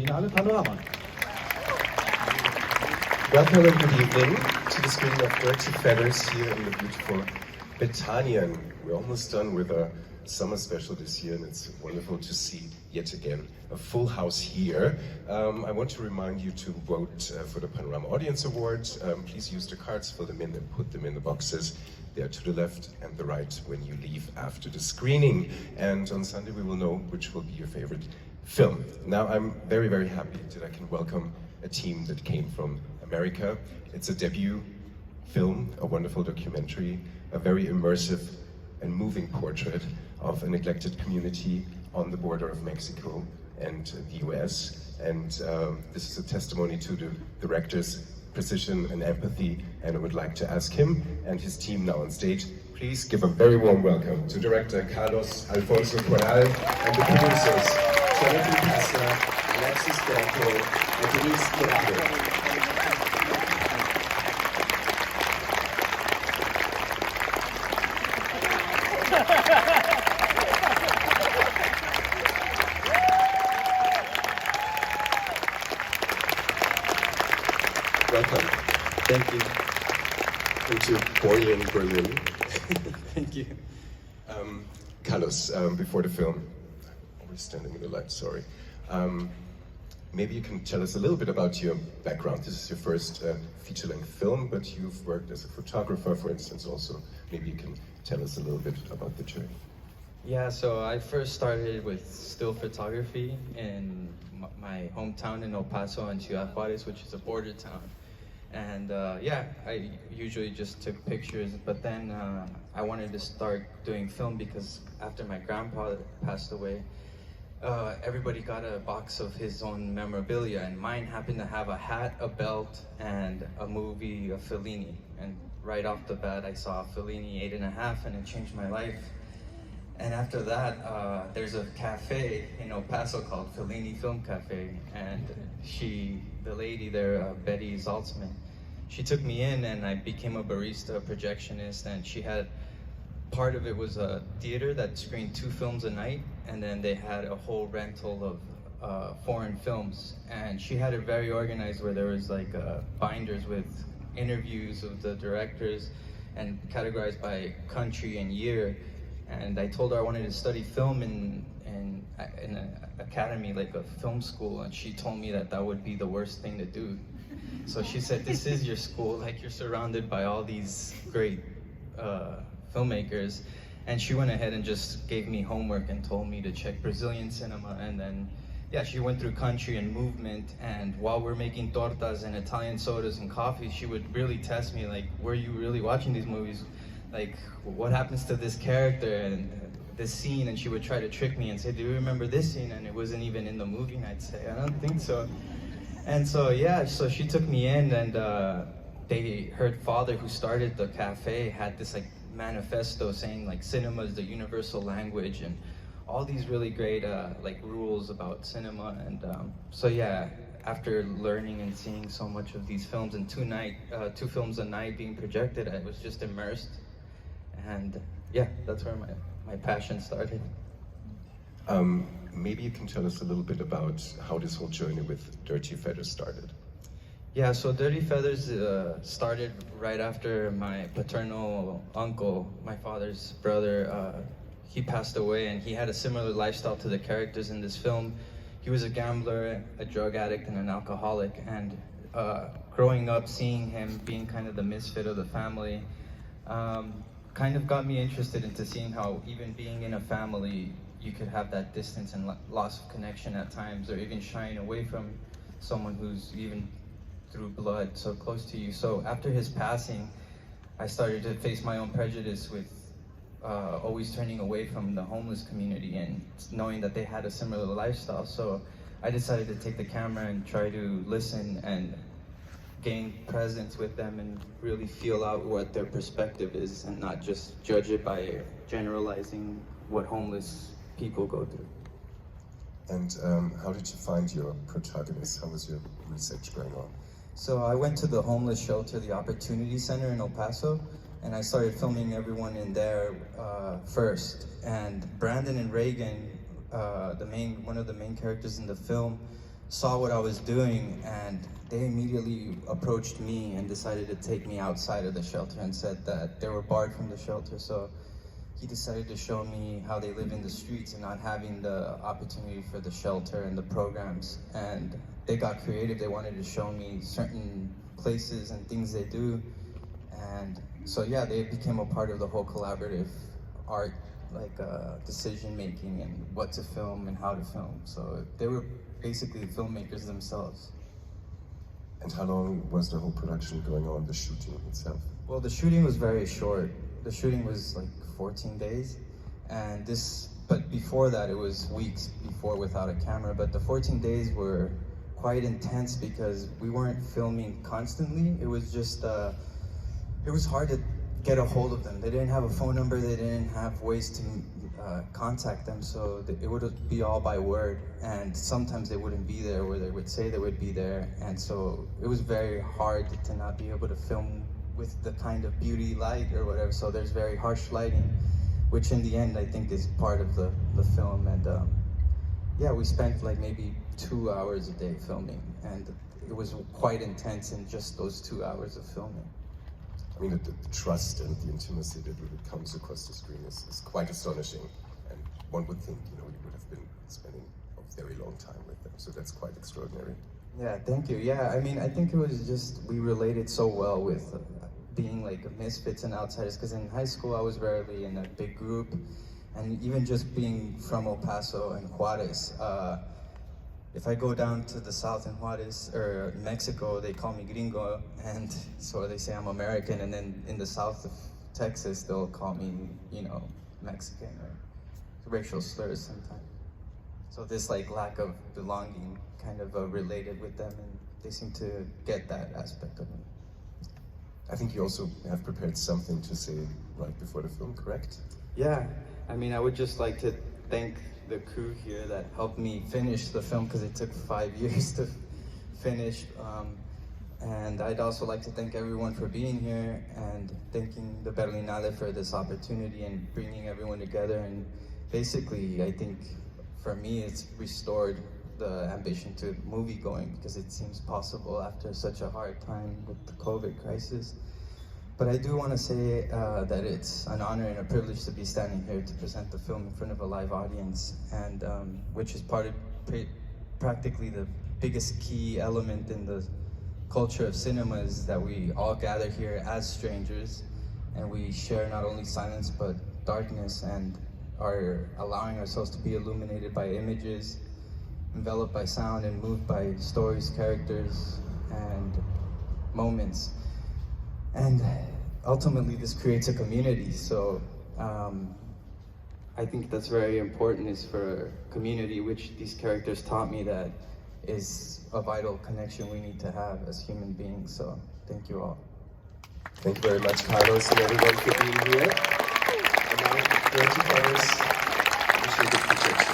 Berlinale Panorama. Welcome and good evening to the screening of Dirty Feathers here in the beautiful Berlinale. We're almost done with our summer special this year, and it's wonderful to see yet again a full house here. I want to remind you to vote for the Panorama Audience Award. Please use the cards, fill them in, and put them in the boxes there to the left and the right when you leave after the screening. And on Sunday we will know which will be your favorite film. Now I'm very, very happy that I can welcome a team that came from America. It's a debut film, a wonderful documentary, a very immersive and moving portrait of a neglected community on the border of Mexico and the US. And this is a testimony to the director's precision and empathy, and I would like to ask him and his team now on stage. Please give a very warm welcome to director Carlos Alfonso Corral and the producers Jonathan Kessler, Alexis Franco, and Denise Corrado. Welcome. Thank you. Into Born Berlin. Thank you. Carlos, before the film, always standing in the light, sorry. Maybe you can tell us a little bit about your background. This is your first feature-length film, but you've worked as a photographer, for instance, also. Maybe you can tell us a little bit about the journey. Yeah, so I first started with still photography in my hometown in El Paso and Ciudad Juarez, which is a border town. And yeah, I usually just took pictures, but then I wanted to start doing film because after my grandpa passed away, everybody got a box of his own memorabilia, and mine happened to have a hat, a belt, and a movie of Fellini. And right off the bat, I saw Fellini 8.5, and it changed my life. And after that, there's a cafe in El Paso called Fellini Film Cafe, and the lady there, Betty Zaltzman, she took me in and I became a barista, a projectionist, and she had, part of it was a theater that screened 2 films a night, and then they had a whole rental of foreign films. And she had it very organized where there was like binders with interviews of the directors and categorized by country and year. And I told her I wanted to study film in an academy, like a film school, and she told me that would be the worst thing to do. So she said, this is your school, like you're surrounded by all these great filmmakers. And she went ahead and just gave me homework and told me to check Brazilian cinema. And then, yeah, she went through country and movement, and while we're making tortas and Italian sodas and coffee, she would really test me, like, were you really watching these movies? Like, what happens to this character and this scene? And she would try to trick me and say, do you remember this scene? And it wasn't even in the movie, and I'd say, I don't think so. And so, yeah, so she took me in, and her father, who started the cafe, had this like manifesto saying like cinema is the universal language, and all these really great like rules about cinema. And so yeah, after learning and seeing so much of these films and 2 films a night being projected, I was just immersed. And yeah, that's where my passion started. Maybe you can tell us a little bit about how this whole journey with Dirty Feathers started. Yeah, so Dirty Feathers started right after my paternal uncle, my father's brother, he passed away, and he had a similar lifestyle to the characters in this film. He was a gambler, a drug addict, and an alcoholic, and growing up, seeing him being kind of the misfit of the family, kind of got me interested into seeing how even being in a family, you could have that distance and loss of connection at times, or even shying away from someone who's even through blood so close to you. So after his passing, I started to face my own prejudice with always turning away from the homeless community and knowing that they had a similar lifestyle. So I decided to take the camera and try to listen and gain presence with them and really feel out what their perspective is, and not just judge it by generalizing what homeless people go through. And how did you find your protagonist? How was your research going on? So I went to the homeless shelter, the Opportunity Center in El Paso, and I started filming everyone in there first. And Brandon and Reagan, one of the main characters in the film, saw what I was doing, and they immediately approached me and decided to take me outside of the shelter and said that they were barred from the shelter. So he decided to show me how they live in the streets and not having the opportunity for the shelter and the programs. And they got creative. They wanted to show me certain places and things they do. And so yeah, they became a part of the whole collaborative art, like decision making and what to film and how to film. So they were basically filmmakers themselves. And how long was the whole production going on, the shooting itself? Well, the shooting was very short. The shooting was like 14 days, and but before that it was weeks before without a camera. But the 14 days were quite intense because we weren't filming constantly. It was just, it was hard to get a hold of them. They didn't have a phone number, they didn't have ways to contact them, so it would be all by word, and sometimes they wouldn't be there where they would say they would be there, and so it was very hard to not be able to film with the kind of beauty light or whatever. So there's very harsh lighting, which in the end I think is part of the film. And yeah, we spent like maybe 2 hours a day filming, and it was quite intense in just those 2 hours of filming. I mean, the trust and the intimacy that really comes across the screen is quite astonishing. And one would think, you would have been spending a very long time with them. So that's quite extraordinary. Yeah, thank you. Yeah, I mean, I think it was just, we related so well with being like misfits and outsiders, because in high school I was rarely in a big group. And even just being from El Paso and Juarez, if I go down to the south in Juarez or Mexico, they call me gringo, and so they say I'm American. And then in the south of Texas, they'll call me, Mexican, or racial slurs sometimes. So this like lack of belonging kind of related with them, and they seem to get that aspect of me. I think you also have prepared something to say right before the film, correct? Yeah, I mean, I would just like to thank the crew here that helped me finish the film, because it took 5 years to finish. And I'd also like to thank everyone for being here, and thanking the Berlinale for this opportunity and bringing everyone together. And basically, I think for me, it's restored the ambition to movie going, because it seems possible after such a hard time with the COVID crisis. But I do want to say that it's an honor and a privilege to be standing here to present the film in front of a live audience, and which is practically the biggest key element in the culture of cinema, is that we all gather here as strangers, and we share not only silence but darkness, and are allowing ourselves to be illuminated by images, enveloped by sound, and moved by stories, characters, and moments. And ultimately, this creates a community. So I think that's very important, is for community, which these characters taught me that is a vital connection we need to have as human beings. So thank you all. Thank you very much, Carlos, and everyone for being here. And now, go to Carlos. Wish you a good future.